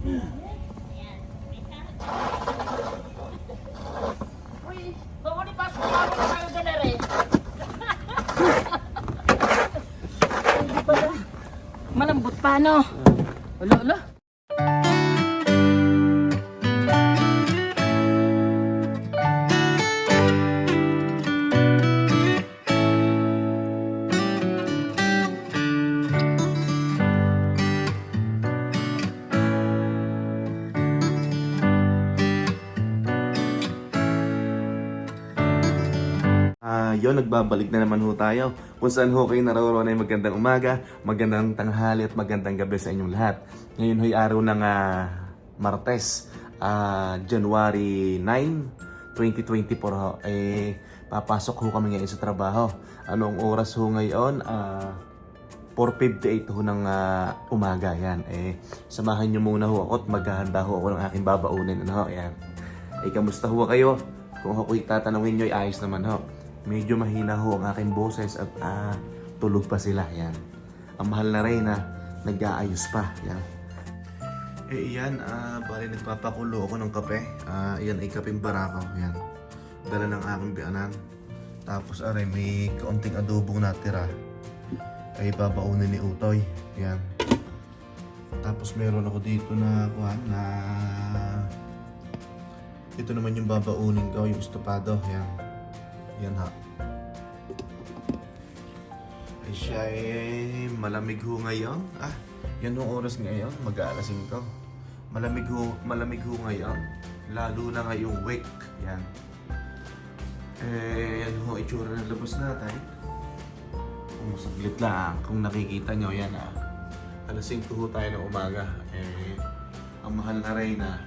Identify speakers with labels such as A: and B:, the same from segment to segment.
A: Uy, bawali pa sa mga tayo dala rin. Hindi pala. Malambot pa, no? Ulo, ulo.
B: Yun, nagbabalik na naman ho tayo. Kung saan ho kayo naroroon ay magandang umaga, magandang tanghali at magandang gabi sa inyong lahat. Ngayon ho'y araw ng Martes, January 9, 2024 ho. Papasok ho kami ngayon sa trabaho. Anong oras ho ngayon? 4:58 ho ng umaga. Yan. Samahan nyo muna ho ako at maghahanda ho ako ng aking babaunin. Ano ho? Yan. Kamusta ho kayo? Kung ako'y tatanungin nyo, ayos naman ho. Medyo mahina ho ang aking boses at tulog pa sila. Yan. Ang mahal na Reyna, nag-aayos pa. Yan. Iyan, bali nagpapakulo ako ng kape. Iyan ay kapeng barako. Yan. Dala ng aking bianan. Tapos aray, may kaunting adobong natira. Ay babaunin ni Utoy. Yan. Tapos meron ako dito na ito naman yung babaunin ko, yung estopado. Yan. Yan ha. Ay siya malamig ho ngayon. Yan ang oras ngayon, mag-aalas 5. Malamig ho ngayon. Lalo na ngayong week. Yan. Yan ho, itsura ng labas natin. Kung saglit lang, kung nakikita nyo, yan alas 5 ho tayo ng umaga. Ang mahal na Reyna,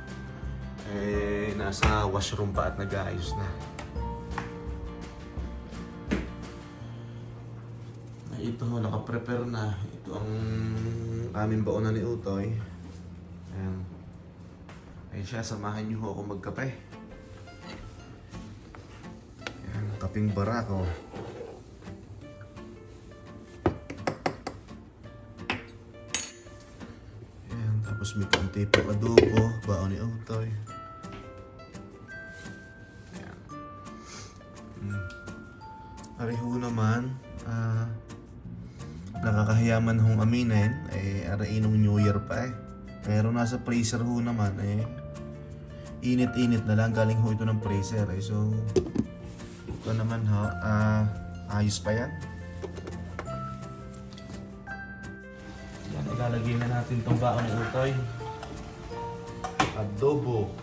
B: nasa washroom pa at nag-aayos na. Ito ho, nakaprepare na. Ito ang aming baonan ni Utoy. Ayan. Ayun siya, samahan niyo ho ako magkape. Ayan, kaping barako. Ayan, tapos may konti pang adobo, baon ni Utoy. Ayan. Ariho naman, nakakahiyaman hong aminin, arainong New Year pa Pero nasa freezer ho naman, init-init na lang, galing ho ito ng freezer So, ito naman ho, ayos pa yan. Yan, ilalagay na natin itong baon ng Utoy. Adobo.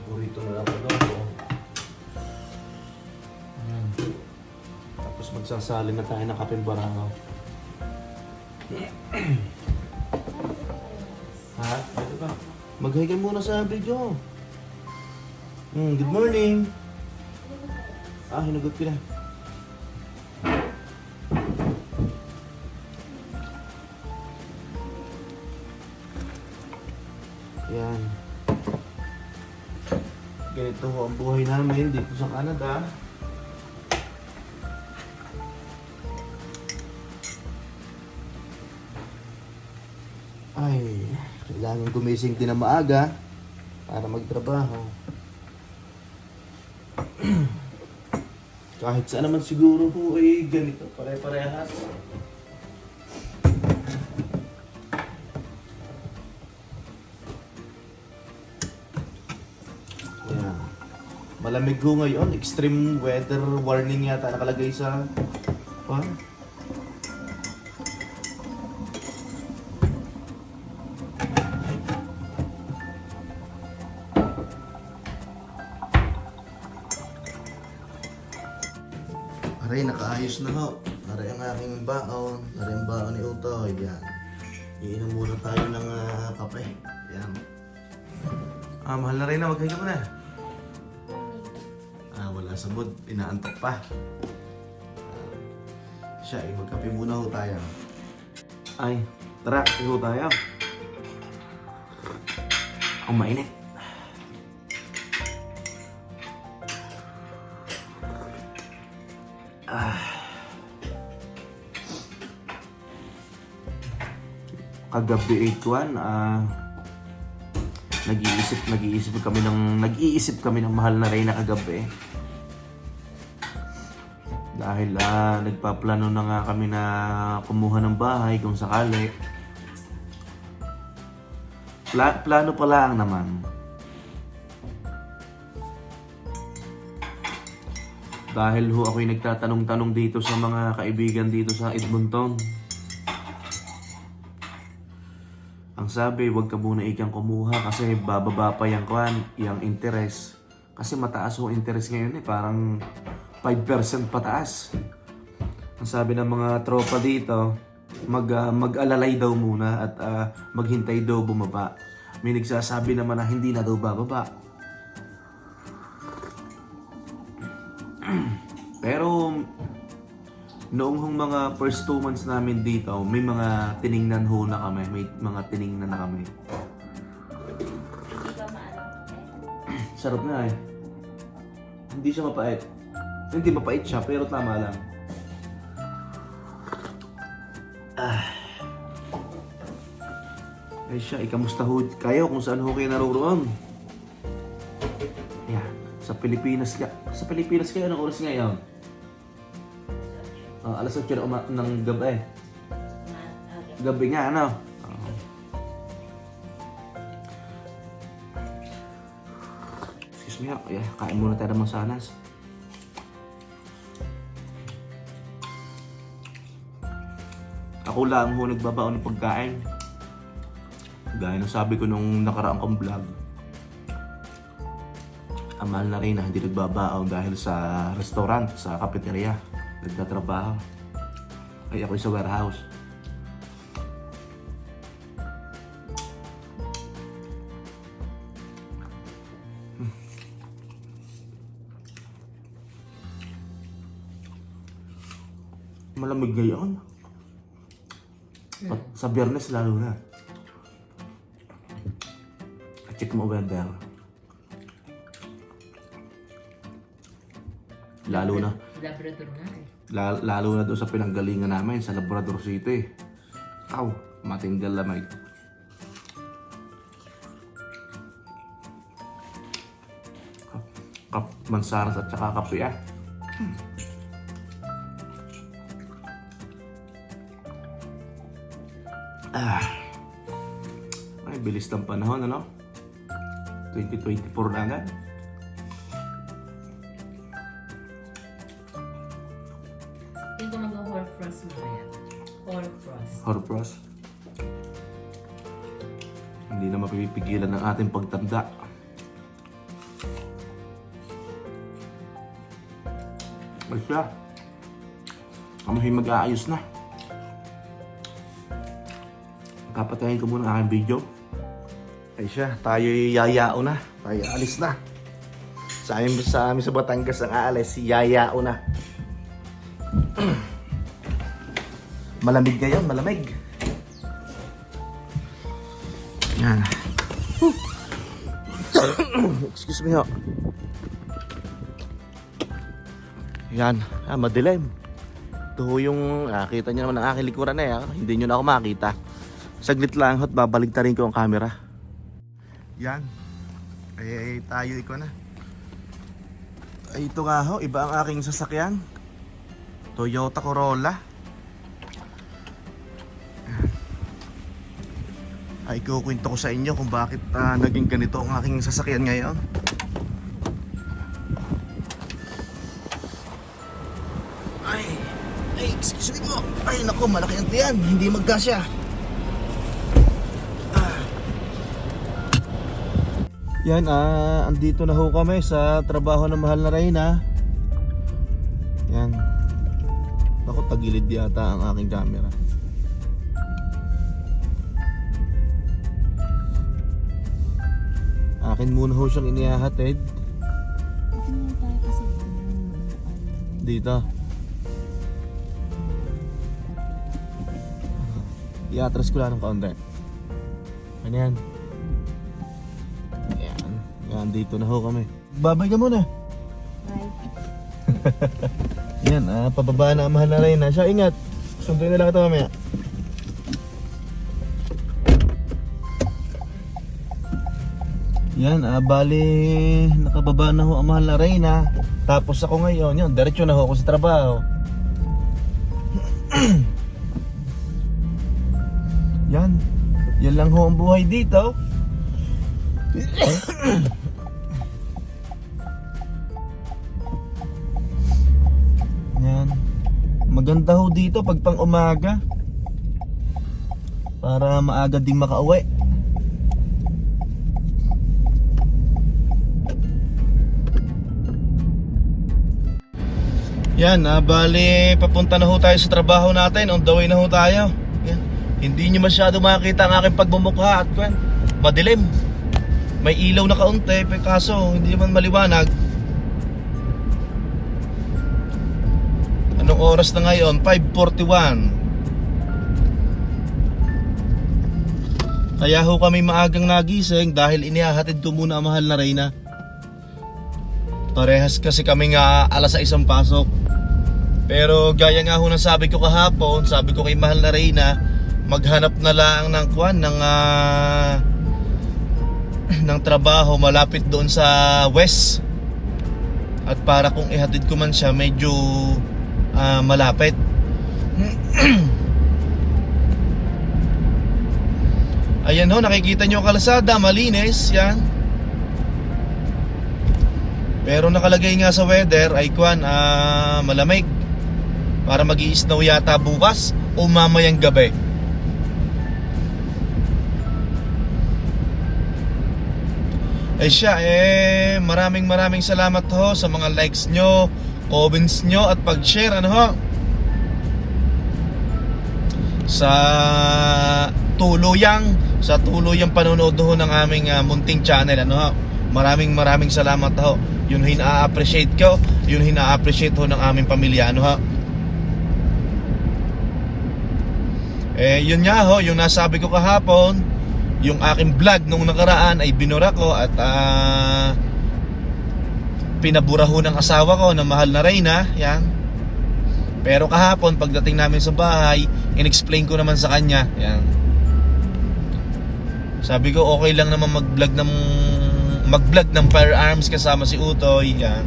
B: Paborito na lang adobo. Ayan. Tapos magsasalin na tayo ng kapeng barako. Ha? Ito ba? Mag-hi ka muna sa video. Good morning. Hinugot ko na. Yan. Ganito ho ang buhay namin dito sa Canada. Ay, kailangan gumising din na maaga para magtrabaho. Kahit saan naman siguro po ganito, pare-parehas. Yeah. Malamig ho ngayon, extreme weather warning yata nakalagay sa Aray, nakaayos na ho. Aray ang aking baon. Aray ang baon ni Utoy. Yan. Iinom muna tayo ng kape. Yan. Mahal na rin na. Magkaya mo na. Wala sa mood. Inaantok pa. Siya, magkape muna ho tayo. Ay, tara. Kape ho tayo. Ang mainit. kagabi 8-1, nag-iisip kami ng mahal na Reyna kagabi. Dahil nagpaplano na nga kami na kumuha ng bahay kung sakali. Plano pa lang naman. Dahil ho ako'y nagtatanong-tanong dito sa mga kaibigan dito sa Edmonton. Ang sabi, huwag ka muna ikang kumuha kasi bababa pa yung interest. Kasi mataas ho interest ngayon parang 5% pataas. Ang sabi ng mga tropa dito, mag-alalay daw muna at maghintay daw bumaba. May nagsasabi naman na hindi na daw bababa. Pero noong mga first 2 months namin dito, may mga tiningnan ho na kami. May mga tiningnan na kami.
A: Hindi ka maano.
B: Sarap na eh. Hindi siya mapait. Hindi mapait siya, pero tama lang. Ay siya, ikamusta ho kayo kung saan ho kayo naroroon? Yeah, sa Pilipinas kayo, anong oras ngayon? Alas 8 ng gabi. Gabi nga, ano? Excuse me, kain muna tayo ng mansanas. Ako lang ho nagbabaon ng pagkain. Gaya ng sabi ko nung nakaraang kong vlog. Ang mahal na Reyna hindi nagbabaon dahil sa restaurant, sa cafeteria. Nagtatrabaho. Ay ako'y sa warehouse. Malamig ngayon. Sa Biyernes lalo na. Check mo weather. Lalo na.
A: Labrador nga eh.
B: Lalo na doon sa pinanggalingan namin sa Labrador City. Matinggal lamay. Mansanas at saka kape Ay, bilis ng panahon, ano? 2024 na agad.
A: Hindi ko mag-hoarfrost mo kaya. Hoarfrost.
B: Hoarfrost. Hindi na mapipigilan ng ating pagtanda. Ay siya. Kami mag-aayos na. Papatayin ko muna ang aking video. Ay siya, tayo'y yayao na. Tayo alis na. Sa amin sa Batangas ang aalis, yayao na. Malamig ngayon, malamig. Yan. Excuse me ho. Yan, madilim. Ito ho yung, kita nyo naman ang aking likuran hindi nyo na ako makita. Saglit lang at babaligtarin ko ang camera. Yan. Ay tayo ikaw na. Ay ito nga ho, iba ang aking sasakyan. Toyota Corolla. Ay ikukwento ko sa inyo kung bakit naging ganito ang aking sasakyan ngayon. Ay, excuse me po. Ay naku, malaki ang tiyan. Hindi magkasya. Yan, andito na ho kami sa trabaho ng mahal na Reyna. Yan. Ako, tagilid yata ang aking camera. Akin muna ho siyang inihahatid. Dito. I-atras ko lang ng kaunti. Ano yan? Yan, dito na ho kami. Babay ka muna.
A: Bye.
B: Yan, pababa na ang mahal na Reyna. Siya, ingat. Sunduin na lang ito mamaya. Yan, bali nakababa na ho ang mahal na Reyna. Tapos ako ngayon, yun, diretso na ho ako sa trabaho. Yan, yan lang ho ang buhay dito. Yan, maganda ho dito pag pang umaga para maaga ding makauwi. Yan, bali papunta na ho tayo sa trabaho natin. On the way na ho tayo. Yan. Hindi nyo masyado makita ang aking pagmumukha at madilim. May ilaw na kaunti, kaso hindi naman maliwanag. Anong oras na ngayon? 5:41. Kaya ho kami maagang nagising dahil inihahatid ko muna ang mahal na Reyna. Parehas kasi kami nga alas 6 ang pasok. Pero gaya nga ho ng sabi ko kahapon, sabi ko kay mahal na Reyna, maghanap na lang ng ng trabaho malapit doon sa west. At para kung ihatid ko man siya, medyo malapit. Ayan ho, nakikita nyo ang kalsada, malinis, yan. Pero nakalagay nga sa weather ay malamig. Para mag-i-snow yata bukas o mamayang gabi. Ay siya, maraming salamat ho sa mga likes nyo, comments nyo at pag-share sa tuluyang panonood ho ng aming munting channel Maraming salamat ho. Yun hina-appreciate ko, yun hina-appreciate ho ng aming pamilya Yun nga ho, yung nasabi ko kahapon, yung aking vlog nung nakaraan ay binura ko at pinabura ho ng asawa ko na mahal na Reyna, yan. Pero kahapon pagdating namin sa bahay, in-explain ko naman sa kanya, yan. Sabi ko okay lang naman mag-vlog ng firearms kasama si Utoy, yan.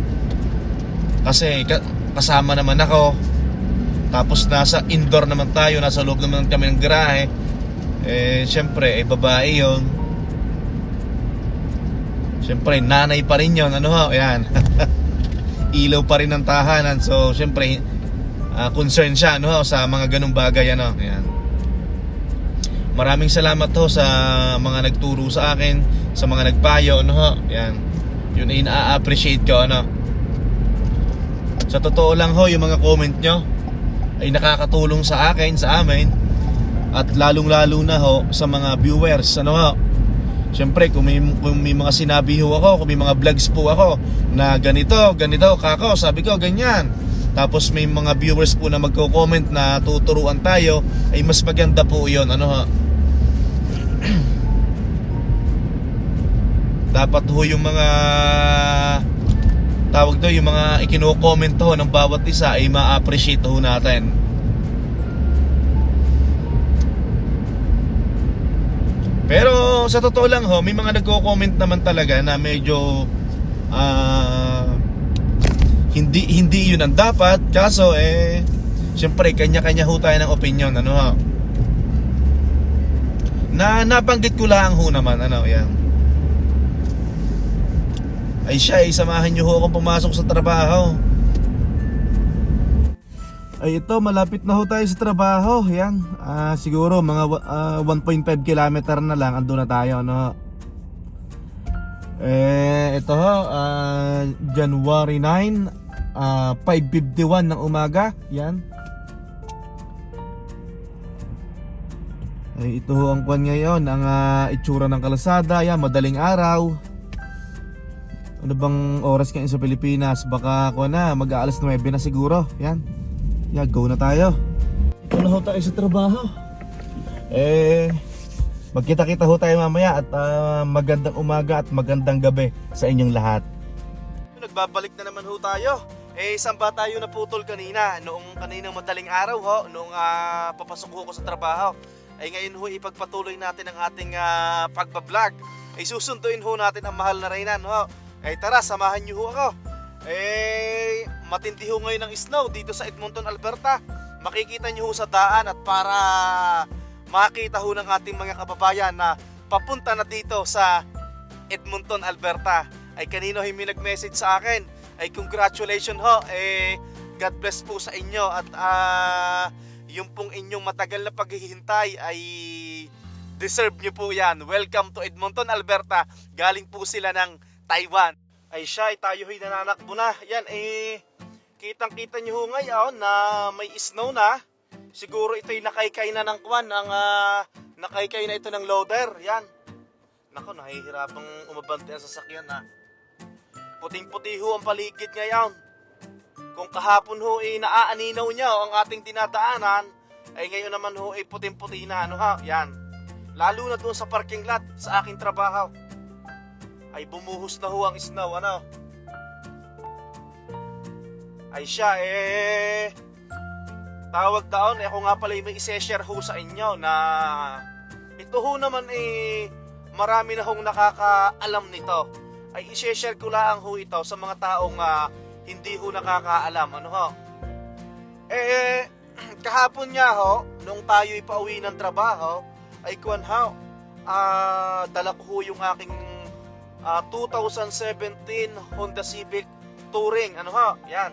B: Kasi kasama naman ako. Tapos nasa indoor naman tayo, nasa loob naman kami ng garahe. Siyempre, babae yun. Siyempre, nanay pa rin yun, yan. Ilaw pa rin ang tahanan. So, siyempre, concern siya, sa mga ganung bagay, yan. Maraming salamat ho sa mga nagturo sa akin, sa mga nagpayo, yan. Yun ay na-appreciate ko, Sa totoo lang ho, yung mga comment nyo ay nakakatulong sa akin, sa amin, at lalong-lalo na ho sa mga viewers, Siyempre, kung may mga sinabi ho ako, kung may mga vlogs po ako na ganito, kako, sabi ko, ganyan. Tapos may mga viewers po na magko-comment na tuturuan tayo, ay mas maganda po yun, Dapat ho yung mga yung mga ikino-comment ho ng bawat isa ay ma-appreciate ho natin. Pero sa totoo lang ho, may mga nagko-comment naman talaga na medyo hindi yun ang dapat. Kaso siyempre kanya-kanya ho tayo ng opinion, na nabanggit ko lang ho naman, yan. Ay siya, samahan nyo ho akong pumasok sa trabaho. Ay ito, malapit na ho tayo sa trabaho. Yan, siguro mga 1.5 kilometer na lang, andun na tayo, ito ho, January 9, 5:51 ng umaga. Yan. Ay ito ho ang kwan ngayon, ang itsura ng kalsada. Yan, madaling araw. Ano bang oras ngayon sa Pilipinas? Baka mag-aalas 9 na siguro. Yan. Yeah, go na tayo. Ito na ho tayo sa trabaho. Magkita-kita ho tayo mamaya. At magandang umaga at magandang gabi sa inyong lahat. Nagbabalik na naman ho tayo. Saan ba tayo naputol kanina? Noong kaninang madaling araw ho, noong papasok ho ko sa trabaho. Ngayon ho ipagpatuloy natin ang ating pagbablog.
C: ay susunduin ho natin ang mahal na Reynan ho. Eh tara, samahan niyo ho ako. Eh matindi ho ngayon ang snow dito sa Edmonton, Alberta. Makikita niyo ho sa daan at para makita ho ng ating mga kababayan na papunta na dito sa Edmonton, Alberta. Ay kanino may nag-message sa akin. Ay congratulations ho. Eh God bless po sa inyo at yung pong inyong matagal na paghihintay ay deserve nyo po yan. Welcome to Edmonton, Alberta. Galing po sila ng Taiwan. Ay siya, tayo ay nananakbo na. Yan, kitang-kita nyo ho ngayon na may snow na. Siguro ito'y nakaykay na ng kwan, nakaykay na ito ng loader. Yan. Nako, nahihirapang umabante ang sasakyan na. Puting-puti ho ang paligid ngayon. Kung kahapon ho naaaninaw niya ang ating dinadaanan, ay ngayon naman ho puting-puti na. Ano ha? Yan. Lalo na doon sa parking lot sa aking trabaho. Ay bumuhos na ho ang snow, ano? Ay siya, tawag daon, ako nga pala may isi-share ho sa inyo na ito ho naman marami na hong nakakaalam nito. Ay isi-share ko lang ho ito sa mga taong hindi ho nakakaalam, ano ho? Kahapon nga ho, nung tayo'y pauwi ng trabaho, ay kuwan ho, dala ko ho yung aking 2017 Honda Civic Touring, ano ho, yan.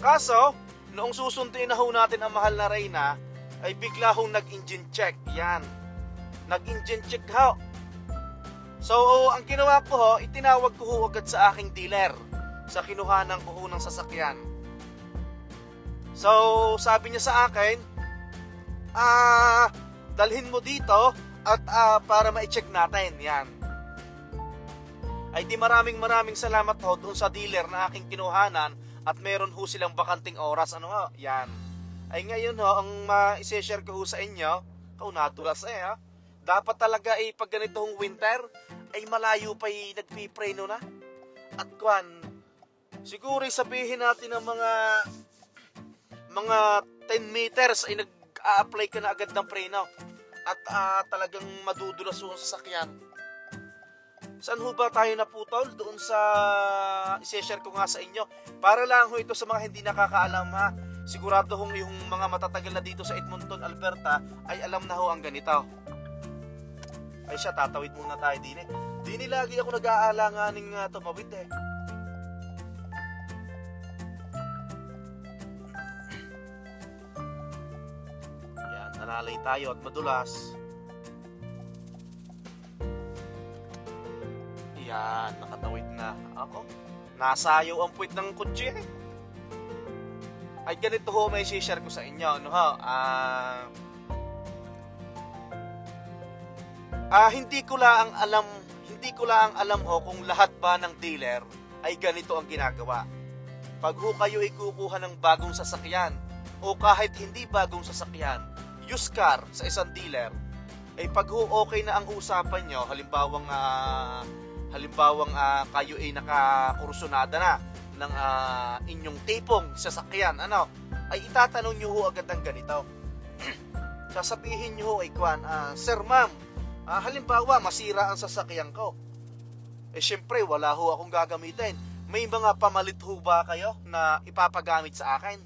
C: Kaso, noong susunduin na ho natin ang mahal na Reyna, ay bigla hong nag-engine check, yan. Nag-engine check ho. So, ang ginawa ko ho, itinawag ko ho agad sa aking dealer sa kinuhanan ko ho ng sasakyan. So, sabi niya sa akin, dalhin mo dito at para ma-check natin, yan. Ay di maraming salamat ho doon sa dealer na aking kinuhanan at meron ho silang bakanting oras, ano ho, yan. Ay ngayon ho, ang isi-share ko ho sa inyo, nadulas ha. Dapat talaga pag ganitong winter, ay malayo pa nagpipreno na. At kwan, siguro sabihin natin ng mga 10 meters ay nag-a-apply ka na agad ng preno. At talagang madudulas ho ang sasakyan. Saan ho ba tayo naputol? Doon sa isi-share ko nga sa inyo. Para lang ho ito sa mga hindi nakakaalam ha. Sigurado hong yung mga matatagal na dito sa Edmonton, Alberta ay alam na ho ang ganito. Ay siya, tatawid muna tayo din Dini lagi ako nag-aalanganing tumawid Yan, nalalay tayo at madulas. Yan, nakatawid na ako. Nasayaw ang puwit ng kutsi Ay ganito ho may share ko sa inyo, ano ho? Hindi ko lang alam ho kung lahat ba ng dealer ay ganito ang ginagawa. Pag ho kayo ay kukuha ng bagong sasakyan o kahit hindi bagong sasakyan, used car sa isang dealer, ay pag ho okay na ang usapan nyo, halimbawang kayo ay nakakursunada na ng inyong tipong sasakyan, ano, ay itatanong nyo ho agad ng ganito. Sasabihin nyo ho ay Sir ma'am, halimbawa masira ang sasakyan ko. Syempre wala ho akong gagamitin. May mga pamalit ho ba kayo na ipapagamit sa akin?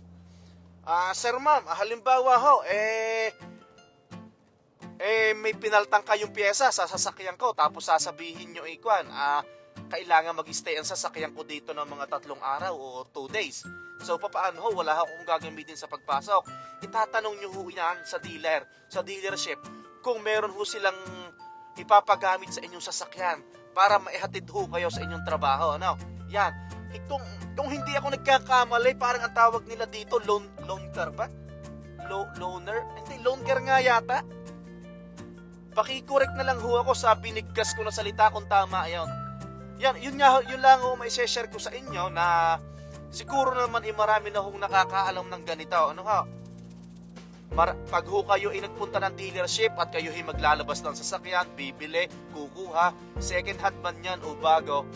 C: Sir ma'am, halimbawa ho, may pinaltang kayong pyesa sa sasakyan ko, tapos sasabihin nyo kailangan mag-stay ang sasakyan ko dito ng mga 3 araw o 2 days. So papaano ho, wala akong gagamitin sa pagpasok. Itatanong nyo ho yan sa dealership, kung meron ho silang ipapagamit sa inyong sasakyan para maihatid ho kayo sa inyong trabaho, ano? Yan. Kung hindi ako nagkakamali, parang ang tawag nila dito loan car ba? Loaner? Hindi, loan car nga yata. Paki-correct na lang ho ako sa binigkas ko na salita kung tama yon. Yan, yun lang ho may share ko sa inyo na siguro naman marami na hong nakakaalam ng ganito. Ano ho? Pag ho kayo ay nagpunta ng dealership at kayo ay maglalabas ng sasakyan, bibili, kukuha, second hand man yan o bago,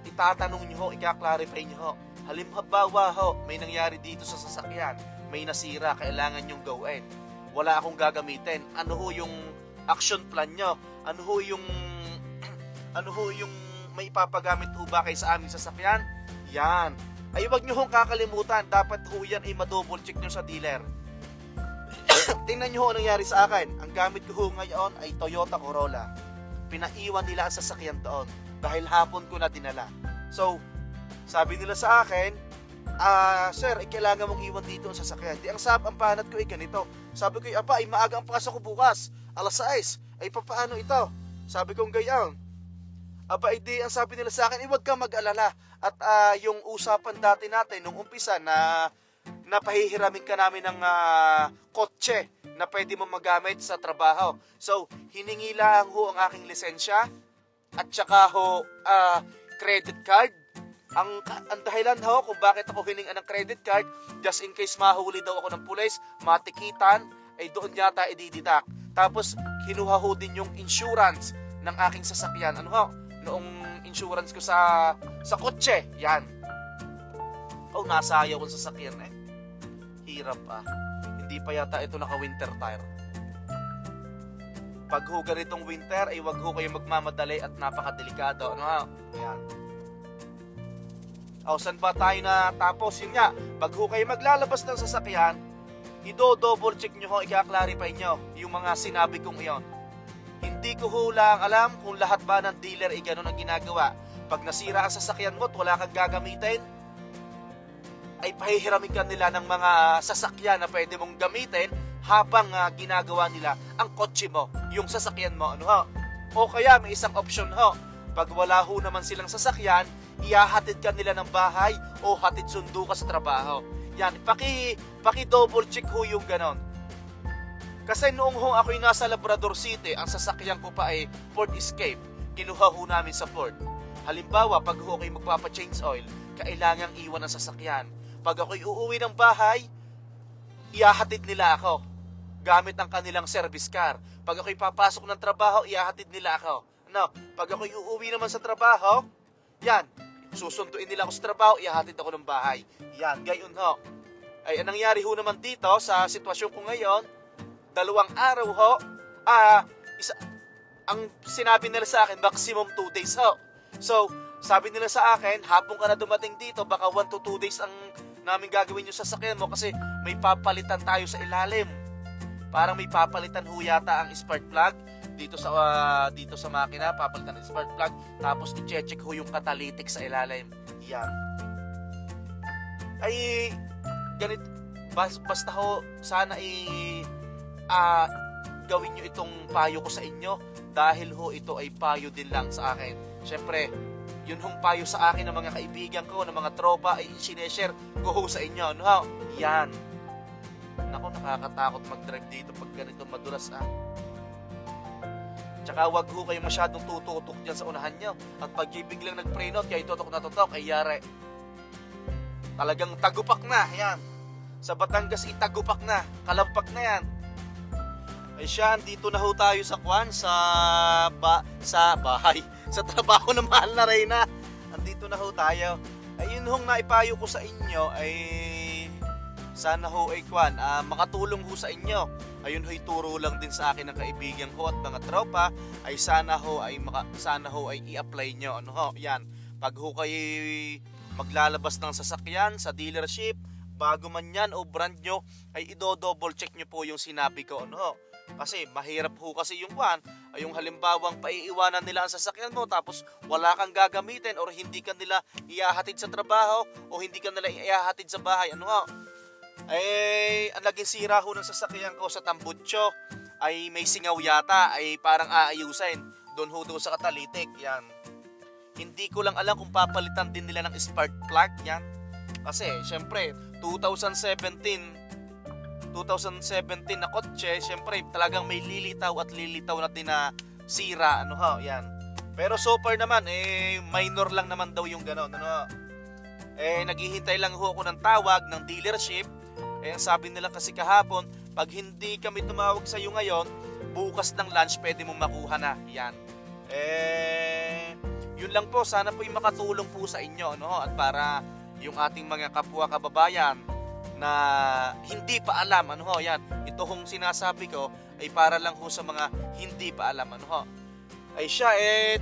C: itatanong nyo ho, ika-clarify nyo ho. Halimbawa ho, may nangyari dito sa sasakyan, may nasira, kailangan nyong gawin. Wala akong gagamitin. Ano ho yung action plan nyo? Ano ho yung ano ho yung may ipapagamit ho ba kayo sa aming sasakyan? Yan. Ay wag nyo hong kakalimutan, dapat ho yan ay ma-double check nyo sa dealer. Tingnan nyo ho ang nangyari sa akin. Ang gamit ko ho ngayon ay Toyota Corolla. Pinaiwan nila ang sasakyan doon dahil hapon ko na dinala. So, sabi nila sa akin, sir, kailangan mong iwan dito ang sasakyan. Di ang panat ko ay ganito. Sabi ko, aba, ay maaga ang pasok ko bukas. Alas 6. Ay papaano ito? Sabi ko, gayon. Aba, di ang sabi nila sa akin, huwag kang mag-alala. At yung usapan dati natin, nung umpisa na napahihiramin ka namin ng kotse na pwede mo magamit sa trabaho. So, hiningi lang ho ang aking lisensya at saka ho credit card. Ang dahilan ho kung bakit ako hiningan ng credit card, just in case mahuli daw ako ng pulis, matikitan, ay doon yata idididak. Tapos, kinuha ho din yung insurance ng aking sasakyan. Ano ho? Noong insurance ko sa kotse. Yan. Nasayaw ko sa sasakyan eh. Hirap pa. Hindi pa yata ito naka-winter tire. Pag ho ganitong winter, ay wag ho kayo magmamadali at napakadelikado. Ano ha? Yan. Saan ba tayo na tapos? Yun nga, pag ho kayo maglalabas ng sasakyan, i-double check nyo ho, i-clarify nyo yung mga sinabi kong iyon. Hindi ko ho lang alam kung lahat ba ng dealer ay ganun ang ginagawa. Pag nasira ang sasakyan mo at wala kang gagamitin, ay pahihiramin ka nila ng mga sasakyan na pwede mong gamitin habang ginagawa nila ang kotse mo, yung sasakyan mo. Ano ho? O kaya may isang option ho. Pag wala ho naman silang sasakyan, ihahatid ka nila ng bahay o hatid sundo ka sa trabaho. Yan, paki-double check ho yung ganon. Kasi noong ho ako'y nasa Labrador City, ang sasakyan ko pa ay Ford Escape. Kinuha ho namin sa Ford. Halimbawa, pag ho ako'y magpapa-change oil, kailangang iwan ang sasakyan. Pag ako'y uuwi ng bahay, ihahatid nila ako gamit ang kanilang service car. Pag ako'y papasok ng trabaho, ihahatid nila ako. Ano? Pag ako'y uuwi naman sa trabaho, yan, susunduin nila ako sa trabaho, ihahatid ako ng bahay. Yan, gayon ho. Ay, anong nangyari ho naman dito sa sitwasyon ko ngayon, 2 araw ho, ang sinabi nila sa akin, maximum 2 days ho. So, sabi nila sa akin, hapon ka na dumating dito, baka 1 to 2 days ang namin gagawin yung sasakyan mo kasi may papalitan tayo sa ilalim. Parang may papalitan ho yata ang spark plug dito sa makina, papalitan ng spark plug, tapos i-check ho yung catalytic sa ilalim. Yan. Ay ganit, basta ho sana gawin nyo itong payo ko sa inyo dahil ho ito ay payo din lang sa akin. Syempre, yun hong payo sa akin ng mga kaibigan ko, ng mga tropa, ay sineshare ko ho sa inyo. No? Yan. Naku, nakakatakot mag-drive dito pag ganito madulas Tsaka wag ho kayo masyadong tututok dyan sa unahan nyo. At pag biglang nag-pray note, kayo tutok na tutok, ay yari. Talagang tagupak na. Yan. Sa Batangas, itagupak na. Kalampak na yan. Ay siya, dito na ho tayo sa bahay. Sa trabaho na mahal na Reyna. Andito na ho tayo. Ayun hong naipayo ko sa inyo ay sana ho ay makatulong ho sa inyo. Ayun ho'y turo lang din sa akin ng kaibigan ko at mga tropa ay sana ho ay i-apply nyo. Ano ho? Yan. Pag ho kayo maglalabas ng sasakyan sa dealership, bago man yan o brand nyo, ay i-double check nyo po yung sinabi ko. Ano ho? Kasi mahirap ho kasi yung yung halimbawang paiiwanan nila ang sasakyan mo tapos wala kang gagamitin or hindi ka nila ihahatid sa trabaho o hindi ka nila ihahatid sa bahay. Ano ho? Ay, ang naging sira ho ng sasakyan ko sa Tambutso ay may singaw yata, ay parang aayusin. Doon ho sa catalytic, yan. Hindi ko lang alam kung papalitan din nila ng spark plug, yan. Kasi, syempre, 2017 na kotse, syempre talagang may lilitaw na din na sira, ano ho, yan. Pero so far naman, minor lang naman daw yung gano'n, ano. Naghihintay lang ho ako ng tawag ng dealership. Ang sabi nila kasi kahapon, pag hindi kami tumawag sa iyo ngayon, bukas ng lunch pwede mong makuha na, yan. Yun lang po, sana po yung makatulong po sa inyo, no? At para yung ating mga kapwa kababayan na hindi pa alam, ano ho, yan. Ito hong sinasabi ko ay para lang ho sa mga hindi pa alam, ano ho. Ay siya,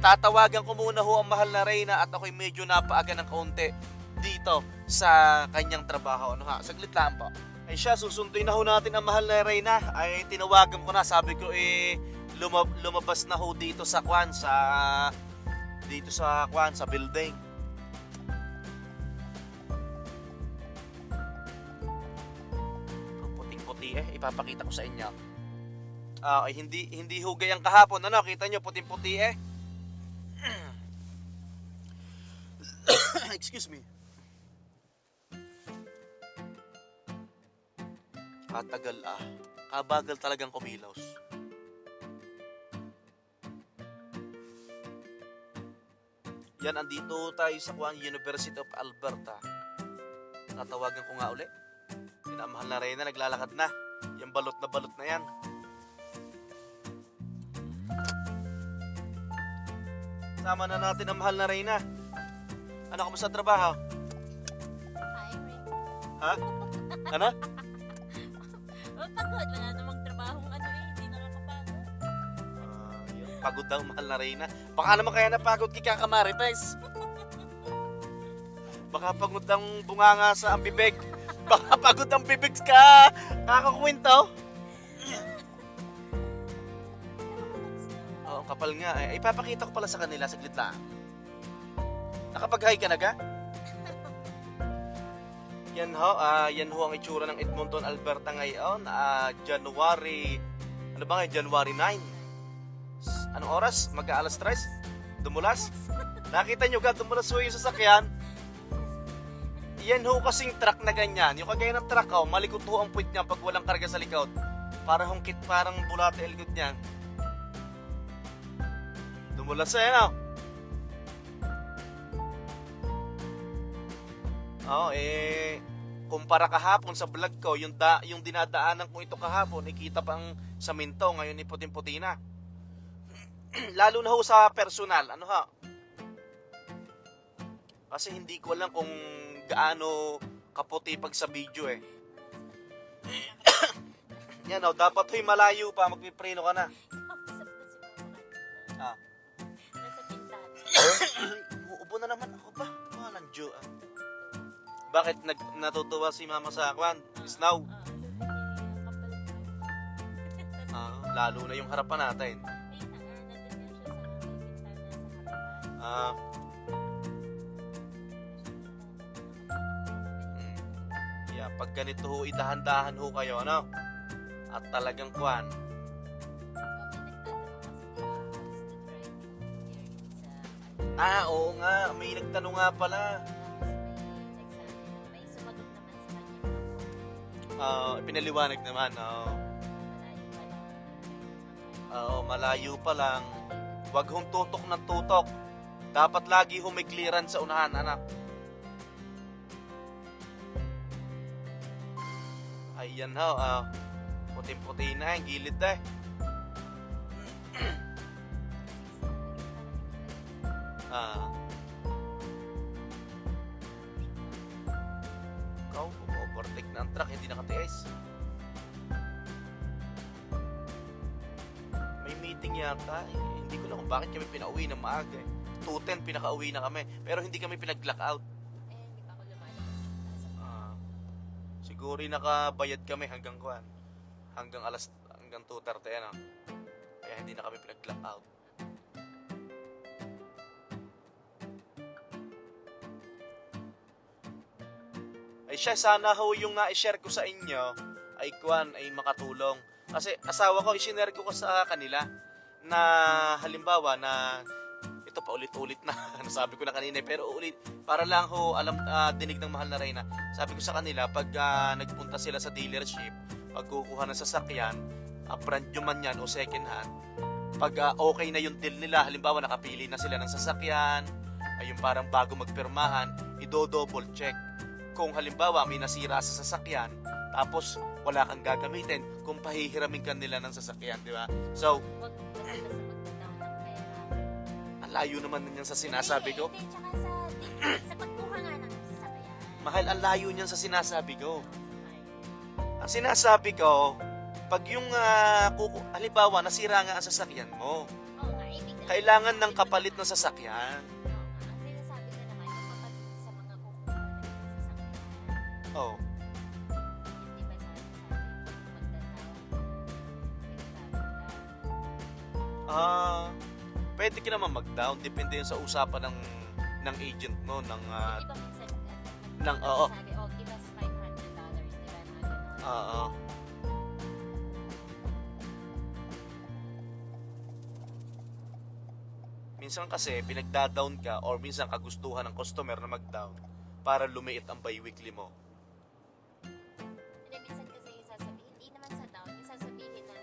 C: tatawagan ko muna ho ang mahal na Reyna at ako'y medyo napaaga ng kaunti dito sa kanyang trabaho. Ano ha? Saglit lang po. Ay siya, susunduin na ho natin ang mahal na Reyna. Ay tinawagan ko na, sabi ko lumabas na ho dito sa sa building. Ang puting-puti ipapakita ko sa inyo. Ay hindi hugay ang kahapon. Ano, kita nyo puting-puti Excuse me. Katagal kabagal talagang kumilos. Yan, andito tayo sa University of Alberta. Tatawagan ko nga uli. Pinamahal na Reyna, naglalakad na. Yung balot na yan. Sama na natin ang mahal na Reyna. Ano, kamusta trabaho?
A: Hi, Ray.
C: Ha? Ano?
A: Pagod. Wala namang trabahong hindi nakakapagod.
C: Yun, pagod daw mahal na Reyna. Baka naman kaya napagod kay Kakamarites. Baka pagod ang bunganga sa ambibig. Baka pagod ang bibig ka. Kakakwento. Oo, kapal nga. Ipapakita ko pala sa kanila, saglit lang. Nakapag-hi ka na ga? Yan ho ang itsura ng Edmonton, Alberta ngayon. January 9. Anong oras? Mag-aalas 3? Dumulas? Nakita nyo ga, dumulas ho yung sasakyan. Yan ho kasing truck na ganyan. Yung kagaya ng truck malikot ho ang puwit niya pag walang karga sa likod. Parang bulate ang likod niya. Dumulas kumpara kahapon sa vlog ko, yung dinadaanan ko ito kahapon, nakita pang saminto, ngayon puting-puti na. Lalo na ho sa personal, kasi hindi ko alam kung gaano kaputi pag sa video Yan dapat ho'y malayo pa, magpipreno ka na.
A: Nasa pintahan.
C: Uubo na naman ako ba? Walang Diyo. Bakit natutuwa si mama sa snow? Lalo na yung harapan natin. Pag ganito ho, idahan-dahan ho kayo, At talagang oo nga, may nagtanong nga pala.
A: May sumagot naman sa kanya.
C: Pinaliwanag naman, malayo pa lang. Huwag hong tutok ng tutok. Dapat lagi hong may clearance sa unahan, anak. Ayan puting-puti na yung gilid Ikaw, overtake na ang truck, hindi nakatiis. May meeting yata, hindi ko lang kung bakit kami pinauwi ng maaga 2:10 pinaka-uwi na kami, pero hindi kami pinag-lockout.
A: Hindi pa ako lumalabas.
C: Siguro nakabayad kami hanggang 2:30 Kaya hindi na kami pinag-lockout. Ay siya, sana ho yung na-share ko sa inyo ay makatulong. Kasi asawa ko, i-share ko sa kanila na halimbawa na ito pa ulit-ulit na nasabi ko na kanina, pero ulit para lang ho dinig ng mahal na Reyna. Sabi ko sa kanila, pag nagpunta sila sa dealership, pag kukuha ng sasakyan, brand new man yan o second hand, pag okay na yung deal nila, halimbawa nakapili na sila ng sasakyan, ay yung parang bago magpirmahan, i-double check. Kung halimbawa may nasira sa sasakyan, tapos wala kang gagamitin, kung pahihiramin ka nila ng sasakyan, di ba? So,
A: Huwag basta magpunta ng pera.
C: ang layo naman niyan sa sinasabi ko.
A: Hindi, tsaka sa pagkuha nga ng sasakyan.
C: Mahal, ang layo niyan sa sinasabi ko.
A: Okay.
C: Ang sinasabi ko, pag yung halimbawa nasira nga ang sasakyan mo,
A: Oo nga, ibig
C: Kailangan ng kapalit na sasakyan.
A: Ang sinasabi na naman, yung kapag sa mga kukuha na sasakyan,
C: Oh.
A: hindi ba
C: Ah, pwede ka naman mag-down. Depende yun sa usapan ng agent mo.
A: di ba minsan,
C: Oo.
A: sabi, oh, give us $500, di ba, mga ganun.
C: Oo. Minsan kasi pinagda-down ka or minsan kagustuhan ng customer na mag-down para lumiit ang bi-weekly mo.
A: Hindi, minsan kasi sasabihin, hindi naman sa down, yung sasabihin na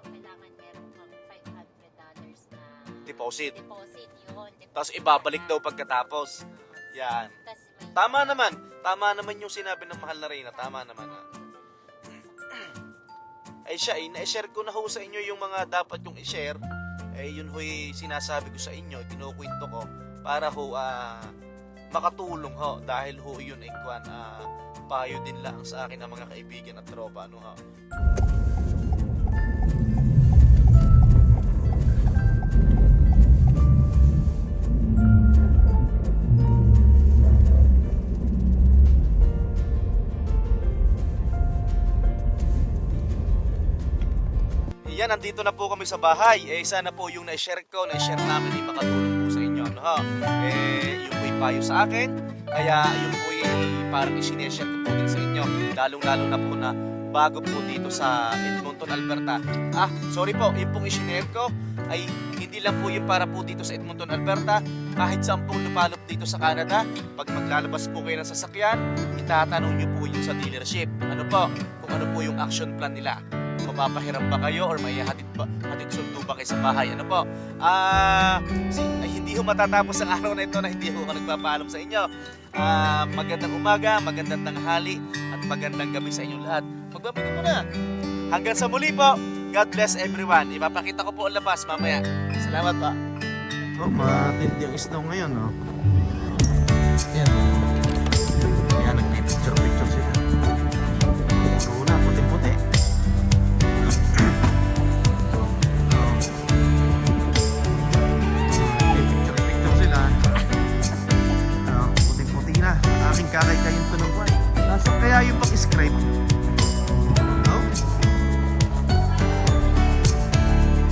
A: kailangan meron kang $500 na
C: Deposit.
A: deposit yun.
C: Tapos ibabalik daw pagkatapos. Yan.
A: Tas may-
C: Tama naman. Tama naman yung sinabi ng mahal na Reyna. Tama naman ha. Ay siya, na-share ko na ho sa inyo yung mga dapat yung i-share. Yun ho'y sinasabi ko sa inyo, kinukwento ko para ho makatulong ho dahil ho yun ay payo din lang sa akin ng mga kaibigan at tropa ano ho. Yan, nandito na po kami sa bahay. Sana po yung na-share ko, na-share namin ay makatulong po sa inyo. Ano, ha? Yung po'y payo sa akin. Kaya yung po'y parang isineshare ko po din sa inyo. Lalong-lalo na po na bago po dito sa Edmonton, Alberta. Sorry po, yung pong isinare ko ay hindi lang po yung para po dito sa Edmonton, Alberta. Kahit saan po lupalop dito sa Canada, pag maglalabas po kayo ng sasakyan, itatanong nyo po yung sa dealership. Ano po? Kung ano po yung action plan nila. Mapapahiram ba kayo or may hatid sundo ba kayo sa bahay? Ano po? Hindi ho matatapos ang araw na ito na hindi ho ako nagpapaalam sa inyo. Magandang umaga, magandang tanghali, at magandang gabi sa inyong lahat. Magbabalik ko na. Hanggang sa muli po. God bless everyone. Ipapakita ko po ang labas mamaya. Salamat pa.
B: Matindi ang snow ngayon, no? Yan. Yan, nagpipicture